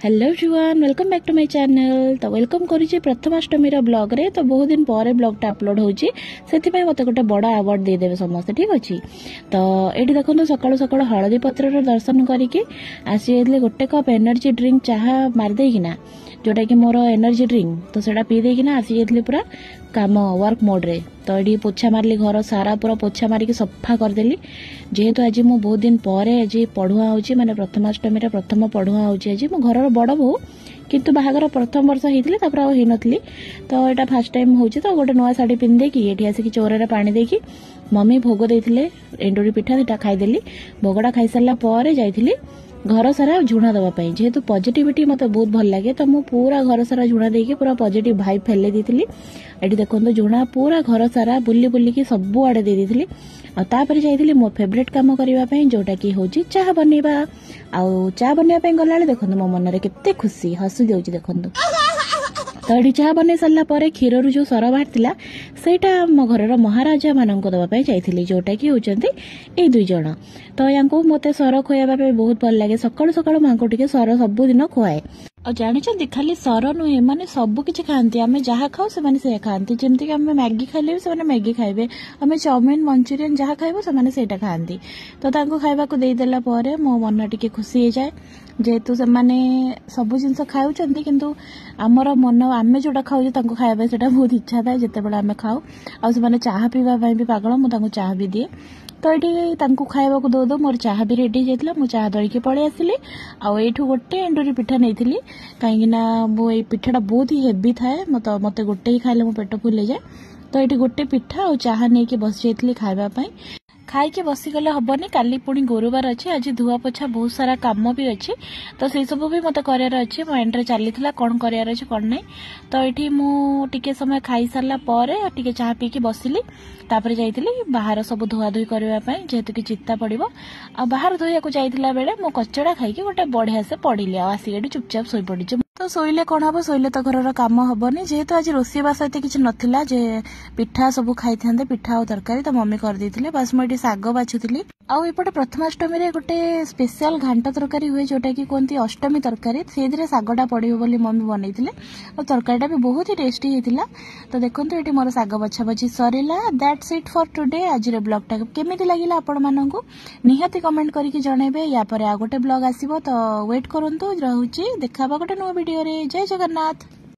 Hello everyone, welcome back to my channel. तो welcome करुच्ची Prathamashtami blog रे। तो बहुत दिन पर ब्लॉगटा अपलोड होची, सेति मत गोटे बड़ अवार्ड देदेवे समस्त, ठीक अच्छे। तो ये देखो सकालू सकालू हलदी पत्र दर्शन करके आसी गोटे कप एनर्जी ड्रिंक चाह मारिदेकिना, जोटा कि मोर एनर्जी ड्रिंक, तो सेटा पी देकिना आसी जाइए पूरा काम वर्क मोड रे। तो ये पोछा मारली, घर सारा पूरा पोछा मारिक सफा करदेली। जेहेतु आज मु बहुत दिन पर आज पढ़ुआ होची, माने प्रथमाष्टमी प्रथम पढ़ुआ होची। आज मो घर बड़ बो, किंतु बाहागर प्रथम वर्ष होती होती, तो यहाँ फास्ट टाइम होची। तो गोटे नुआ शाढ़ी पिंधे कि ये आसिक चौरे पानी देकी मम्मी भोग देते एंडुरी पिठा दुटा खाईदेली। भोगटा खाई सारा पर जाइली घर सारा झुणा देवाई, जेहेतु पॉजिटिविटी मत बहुत भल लगे, तो मु पूरा घर सारा झुणा देकी पूरा पॉजिटिव भाइब फैले देती। ये देखो झुणा पूरा घर सारा बुली बुलिकी सब आड़े दे देती। तापर जाइली मो फेवरेट काम करने, जोटा कि हूँ चाह बनवा। आउ चाह बनवाई गला देखो मो मन में केते खुशी हसु जाऊँगी देखो। तो ये चाह बन सारा क्षीर जो सर बाहर सेटा मो घर महाराजा मान दवाई जाइली, जोटा कि होती ये दुई जन। तो या मत सर खुआवा बहुत भल लगे। सकालू सकालू माँ को सर सबुदिन खुआए। और जानते खाली सर नुहे, मैंने सब किसी खाती, आम जहाँ खाऊ से खाती। जमीक आम मैगी खाइले से मैगी खाइबे, आम चाउमिन मंचूरियन जहाँ खाइबो से खाती। तो खाइबा को देदेला मो मन टिके खुशी हो जाए, जेहेतु से सब जिनस खाऊ, किंतु आमर मन आम जोटा खाऊ खाइबा से बहुत इच्छा थाए जिते बड़े आम खाऊ। आने चाह पीवाई भी पागल, मुझे चाह भी दिए। तो ये खाइबा को दो मोर चाह भी रेडी जाइला, मु चाह दलिकी पलि आसिली। आठू गोटे एंडुरी पिठा नहीं कहीं मो ये पिठाटा बहुत ही हेवी थाए, मत गोटे ही खाइले मो पेट फुल जाए। तो ये गोटे पिठा और चाह नहीं बस जाइली खाइबापी। खाई बसीगले हेनी, काली पुणी गुरुवार अच्छे, आज धुआ पोछा बहुत सारा कम भी अच्छे। तो से सब भी मत करार अच्छे, मो एंड चली कौन करार अच्छे कौन नहीं। तो ये मुझे समय खाई सारा टे चाह पीकी बसिली। तापर जाइली बाहर सब धुआ धुई करने, जेहेतु कि चित्ता पड़ो। आ बाहर धोया को जाइला बेले मो कचड़ा खाई गोटे बढ़िया से पड़ी आसिक चुपचाप शोई पड़ी। तो शोइले कौन हम, शोइले तो घर काम हेनी, जेहेतु आज रोषेई बास एत किसी नाला, जे पिठा सब खाई था, पिठा और तरकारी तो मम्मी कर देथिले। बस मुझे शाग बाछुली। आउपटे प्रथमाष्टमी गोटे स्पेशल घांट तरकारी हुए, जोटा कि कहते अष्टमी तरकारी, से शागटा पड़ो बोली मम्मी बनई और तरकारीटा भी बहुत ही टेस्टी होता। तो देखो ये मोर शाग बछा बछी सरला। That's it for today. आज ब्लॉगटा केमिति लागिला आपण मानकु निहाती कमेंट करके जनइबे। या पर आ गोटे ब्लॉग आसीबो, तो वेट करंतु, रहूची देखा गोटे नुआ वीडियो रे। जय जगन्नाथ।